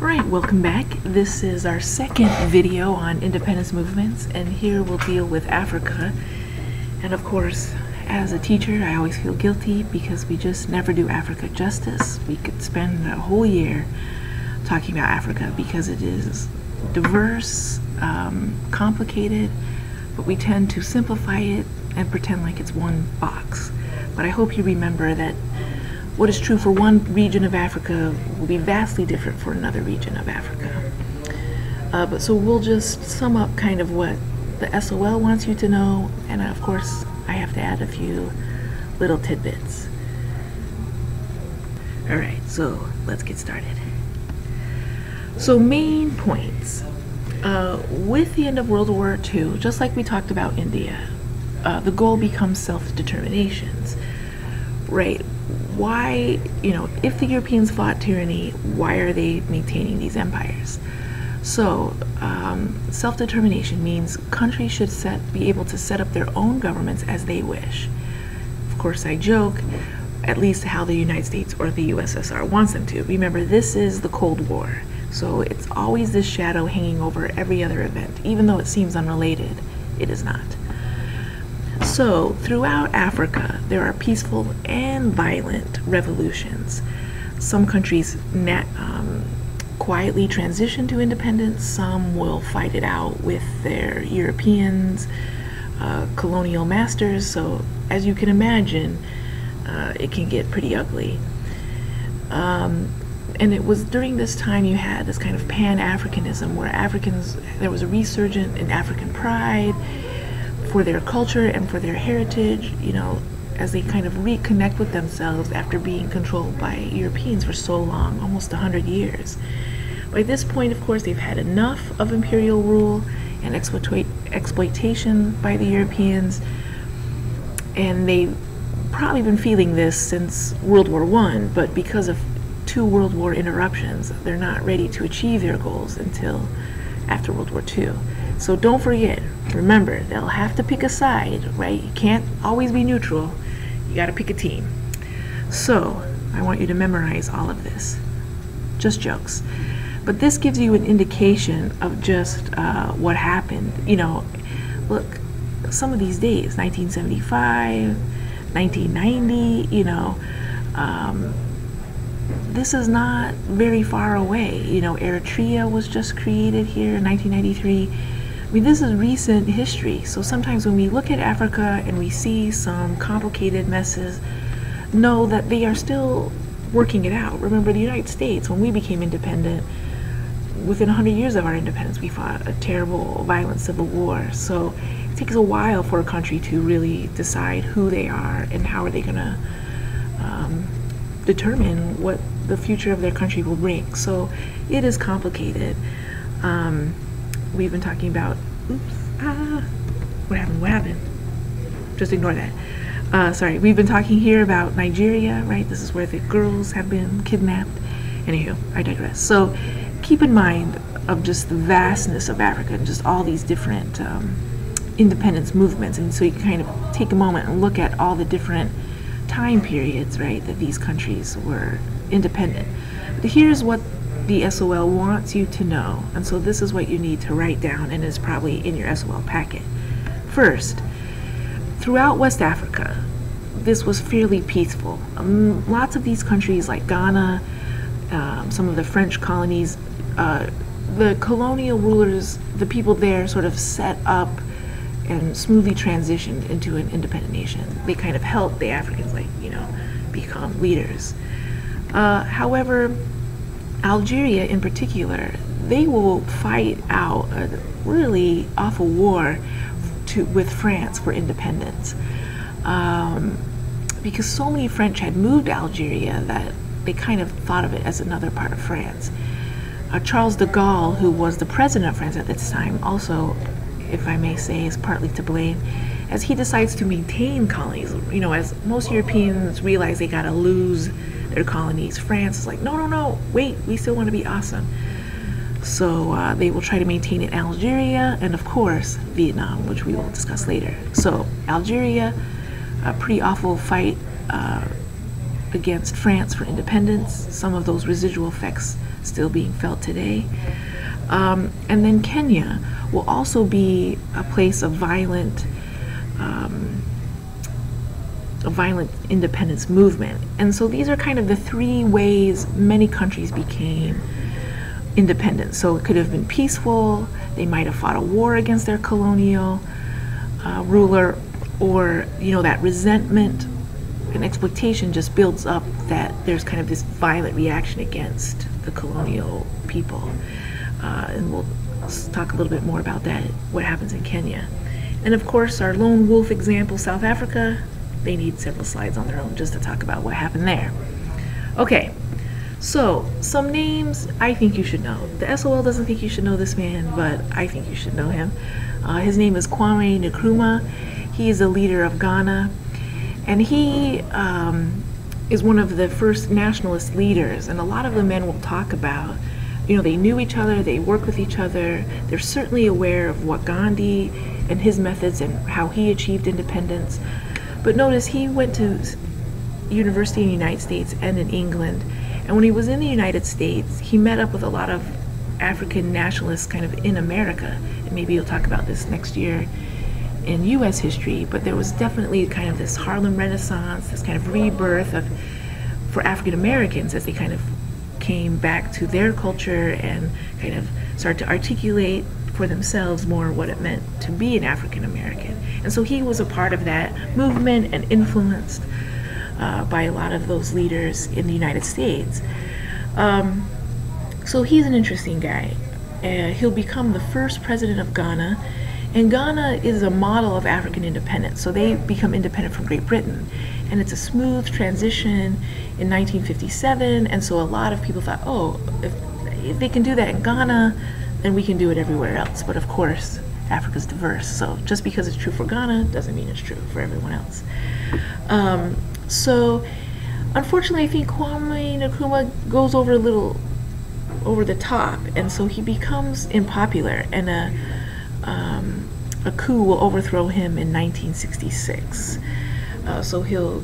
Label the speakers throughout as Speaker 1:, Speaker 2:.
Speaker 1: Alright, welcome back. This is our second video on independence movements, and here we'll deal with Africa. And of course, as a teacher, I always feel guilty because we just never do Africa justice. We could spend a whole year talking about Africa because it is diverse, complicated, but we tend to simplify it and pretend like it's one box. But I hope you remember that what is true for one region of Africa will be vastly different for another region of Africa. So we'll just sum up kind of what the SOL wants you to know, and of course I have to add a few little tidbits. Alright, so let's get started. So main points. With the end of World War II, just like we talked about India, the goal becomes self-determinations, right? Why, if the Europeans fought tyranny, why are they maintaining these empires? So, self-determination means countries should be able to set up their own governments as they wish. Of course, I joke, at least how the United States or the USSR wants them to. Remember, this is the Cold War, so it's always this shadow hanging over every other event. Even though it seems unrelated, it is not. So, throughout Africa, there are peaceful and violent revolutions. Some countries quietly transition to independence. Some will fight it out with their Europeans, colonial masters. So, as you can imagine, it can get pretty ugly. And it was during this time you had this kind of Pan-Africanism where there was a resurgence in African pride for their culture and for their heritage, as they kind of reconnect with themselves after being controlled by Europeans for so long, almost 100 years. By this point, of course, they've had enough of imperial rule and exploitation by the Europeans, and they've probably been feeling this since World War I, but because of 2 World War interruptions, they're not ready to achieve their goals until after World War II. So don't forget, remember, they'll have to pick a side, right? You can't always be neutral. You gotta pick a team. So I want you to memorize all of this. Just jokes. But this gives you an indication of just what happened. Look, some of these days, 1975, 1990, this is not very far away. Eritrea was just created here in 1993. I mean, this is recent history, so sometimes when we look at Africa and we see some complicated messes, know that they are still working it out. Remember, the United States, when we became independent, within 100 years of our independence, we fought a terrible, violent civil war. So it takes a while for a country to really decide who they are and how are they going to determine what the future of their country will bring. So it is complicated. We've been talking about, what happened? Just ignore that. Sorry, we've been talking here about Nigeria, right? This is where the girls have been kidnapped. Anywho, I digress. So keep in mind of just the vastness of Africa and just all these different independence movements. And so you can kind of take a moment and look at all the different time periods, right, that these countries were independent. But here's what the SOL wants you to know, and so this is what you need to write down, and is probably in your SOL packet. First, throughout West Africa, this was fairly peaceful. Lots of these countries like Ghana, some of the French colonies, the colonial rulers, the people there sort of set up and smoothly transitioned into an independent nation. They kind of helped the Africans, become leaders. However, Algeria in particular, they will fight out a really awful war with France for independence. Because so many French had moved to Algeria that they kind of thought of it as another part of France. Charles de Gaulle, who was the president of France at this time, also, if I may say, is partly to blame, as he decides to maintain colonies. As most Europeans realize they gotta lose their colonies, France is like, no, wait, we still want to be awesome. So they will try to maintain it in Algeria and, of course, Vietnam, which we will discuss later. So Algeria, a pretty awful fight against France for independence. Some of those residual effects still being felt today. And then Kenya will also be a place of a violent independence movement. And so these are kind of the three ways many countries became independent. So it could have been peaceful, they might have fought a war against their colonial ruler, or that resentment and exploitation just builds up, that there's kind of this violent reaction against the colonial people. And we'll talk a little bit more about that, what happens in Kenya. And of course, our lone wolf example, South Africa, they need several slides on their own just to talk about what happened there. Okay, so some names I think you should know. The SOL doesn't think you should know this man, but I think you should know him. His name is Kwame Nkrumah. He is a leader of Ghana, and he is one of the first nationalist leaders. And a lot of the men will talk about, they knew each other, they worked with each other, they're certainly aware of what Gandhi and his methods and how he achieved independence. But notice he went to university in the United States and in England, and when he was in the United States, he met up with a lot of African nationalists kind of in America, and maybe you'll talk about this next year in U.S. history, but there was definitely kind of this Harlem Renaissance, this kind of rebirth for African Americans as they kind of came back to their culture and kind of started to articulate for themselves more what it meant to be an African American. And so he was a part of that movement and influenced by a lot of those leaders in the United States. So he's an interesting guy. He'll become the first president of Ghana, and Ghana is a model of African independence. So they become independent from Great Britain, and it's a smooth transition in 1957, and so a lot of people thought, oh, if they can do that in Ghana, then we can do it everywhere else. But of course, Africa's diverse, so just because it's true for Ghana doesn't mean it's true for everyone else. So unfortunately, I think Kwame Nkrumah goes over a little over the top, and so he becomes unpopular, and a coup will overthrow him in 1966. So he'll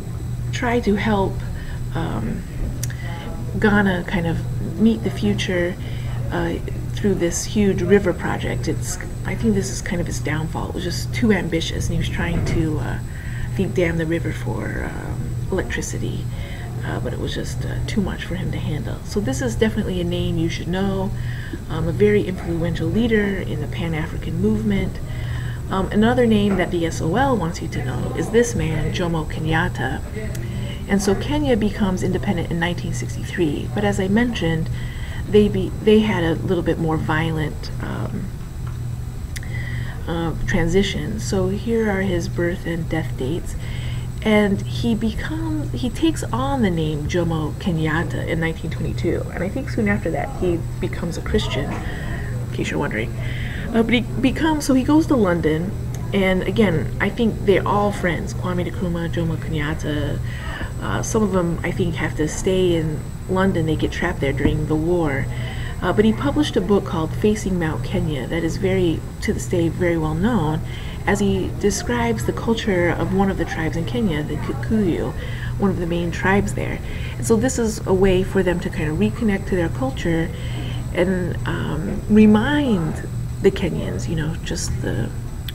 Speaker 1: try to help Ghana kind of meet the future through this huge river project. I think this is kind of his downfall. It was just too ambitious, and he was trying to, I think, dam the river for electricity, but it was just too much for him to handle. So this is definitely a name you should know, a very influential leader in the Pan-African movement. Another name that the SOL wants you to know is this man, Jomo Kenyatta. And so Kenya becomes independent in 1963, but as I mentioned, they had a little bit more violent transition. So here are his birth and death dates, and he takes on the name Jomo Kenyatta in 1922, and I think soon after that he becomes a Christian, in case you're wondering. But he goes to London, and again, I think they're all friends, Kwame Nkrumah, Jomo Kenyatta. Some of them, I think, have to stay in London. They get trapped there during the war. But he published a book called Facing Mount Kenya that is to this day, very well known, as he describes the culture of one of the tribes in Kenya, the Kikuyu, one of the main tribes there. And so this is a way for them to kind of reconnect to their culture and remind the Kenyans, just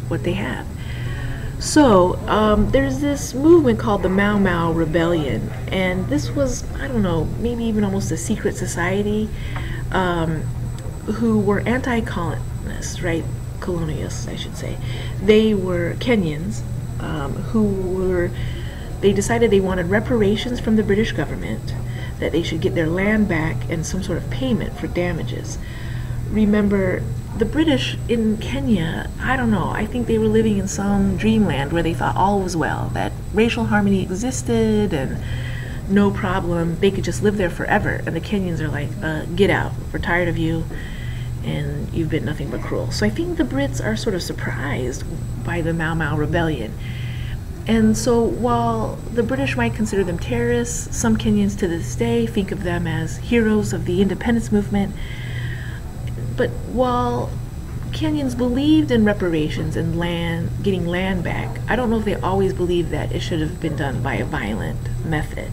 Speaker 1: what they have. So there's this movement called the Mau Mau Rebellion, and this was, I don't know, maybe even almost a secret society who were anti-colonists, right? Colonialists, I should say. They were Kenyans they decided they wanted reparations from the British government, that they should get their land back and some sort of payment for damages. Remember, the British in Kenya, I don't know, I think they were living in some dreamland where they thought all was well, that racial harmony existed and no problem, they could just live there forever. And the Kenyans are like, get out, we're tired of you, and you've been nothing but cruel. So I think the Brits are sort of surprised by the Mau Mau Rebellion. And so while the British might consider them terrorists, some Kenyans to this day think of them as heroes of the independence movement. But while Kenyans believed in reparations and getting land back, I don't know if they always believed that it should have been done by a violent method.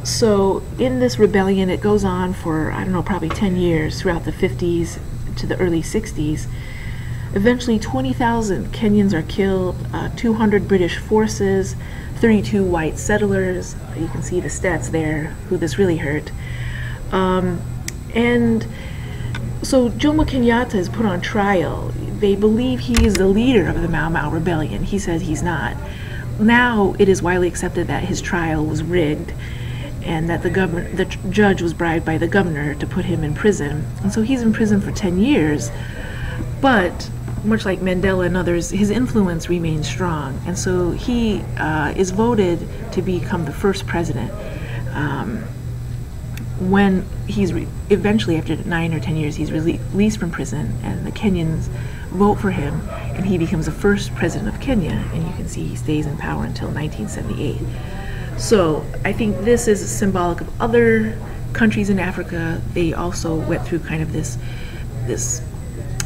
Speaker 1: So in this rebellion, it goes on for, I don't know, probably 10 years throughout the 50s to the early 60s. Eventually 20,000 Kenyans are killed, 200 British forces, 32 white settlers. You can see the stats there, who this really hurt. And so Jomo Kenyatta is put on trial. They believe he is the leader of the Mau Mau rebellion. He says he's not. Now it is widely accepted that his trial was rigged and that the judge was bribed by the governor to put him in prison. And so he's in prison for 10 years. But much like Mandela and others, his influence remains strong. And so he is voted to become the first president. When he's eventually, after 9 or 10 years, he's released from prison, and the Kenyans vote for him, and he becomes the first president of Kenya. And you can see he stays in power until 1978. So I think this is symbolic of other countries in Africa. They also went through kind of this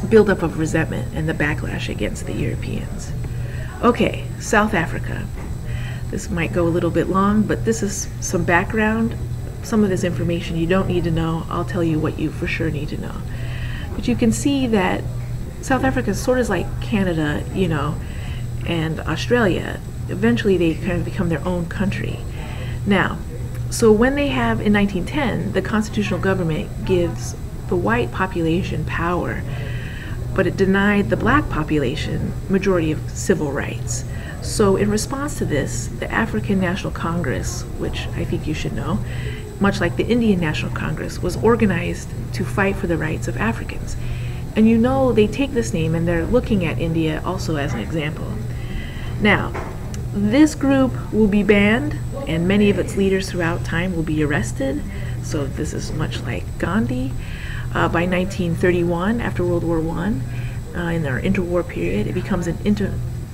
Speaker 1: buildup of resentment and the backlash against the Europeans. Okay, South Africa. This might go a little bit long, but this is some background. Some of this information you don't need to know. I'll tell you what you for sure need to know. But you can see that South Africa is sort of like Canada, you know, and Australia. Eventually they kind of become their own country. Now, so when they have, in 1910, the constitutional government gives the white population power, but it denied the black population majority of civil rights. So in response to this, the African National Congress, which I think you should know, much like the Indian National Congress, was organized to fight for the rights of Africans. And you know, they take this name and they're looking at India also as an example. Now, this group will be banned, and many of its leaders throughout time will be arrested. So this is much like Gandhi. By 1931, after World War I, in their interwar period, it becomes an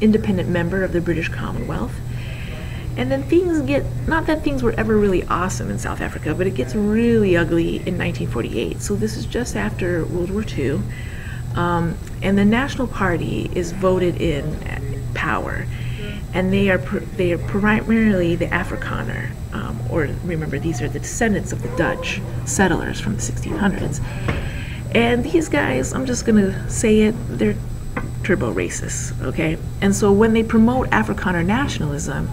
Speaker 1: independent member of the British Commonwealth. And then things get, not that things were ever really awesome in South Africa, but it gets really ugly in 1948. So this is just after World War II. And the National Party is voted in power. And they are primarily the Afrikaner, or remember, these are the descendants of the Dutch settlers from the 1600s. And these guys, I'm just gonna say it, they're turbo racist, okay? And so when they promote Afrikaner nationalism,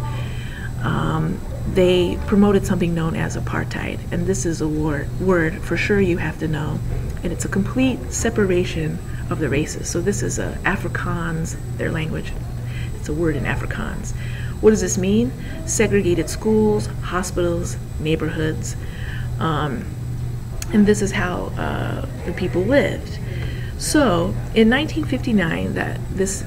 Speaker 1: they promoted something known as apartheid, and this is a word for sure you have to know, and it's a complete separation of the races. So this is Afrikaans, their language. It's a word in Afrikaans. What does this mean? Segregated schools, hospitals, neighborhoods, and this is how the people lived. So in 1959, this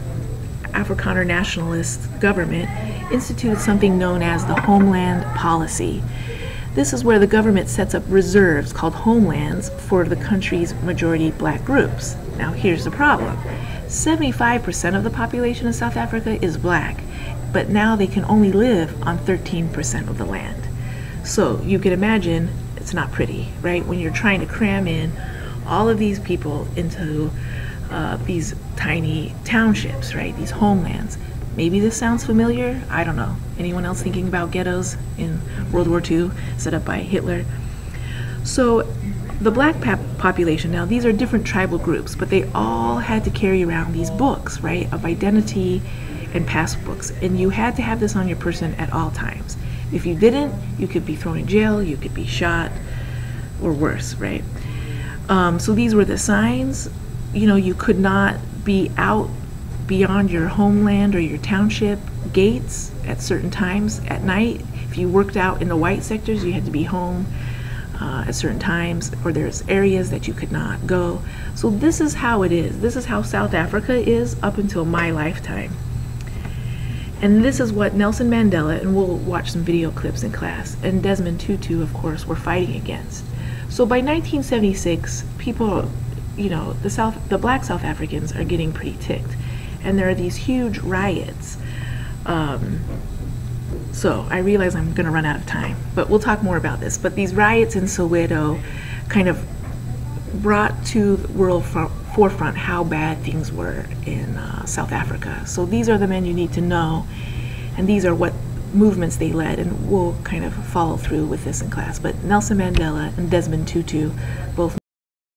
Speaker 1: Afrikaner nationalist government instituted something known as the Homeland Policy. This is where the government sets up reserves called homelands for the country's majority black groups. Now here's the problem. 75% of the population of South Africa is black, but now they can only live on 13% of the land. So you can imagine it's not pretty, right? When you're trying to cram in all of these people into these tiny townships, right? These homelands. Maybe this sounds familiar. I don't know. Anyone else thinking about ghettos in World War II set up by Hitler? So the black population, now these are different tribal groups, but they all had to carry around these books, right, of identity and passbooks. And you had to have this on your person at all times. If you didn't, you could be thrown in jail, you could be shot, or worse, right? So these were the signs. You know, you could not be out beyond your homeland or your township gates at certain times at night. If you worked out in the white sectors, you had to be home at certain times, or there's areas that you could not go. So this is how it is. This is how South Africa is up until my lifetime. And this is what Nelson Mandela, and we'll watch some video clips in class, and Desmond Tutu, of course, were fighting against. So by 1976, people, you know, the black South Africans are getting pretty ticked. And there are these huge riots. So I realize I'm gonna run out of time, but we'll talk more about this. But these riots in Soweto kind of brought to the world forefront how bad things were in South Africa. So these are the men you need to know, and these are what movements they led, and we'll kind of follow through with this in class. But Nelson Mandela and Desmond Tutu, both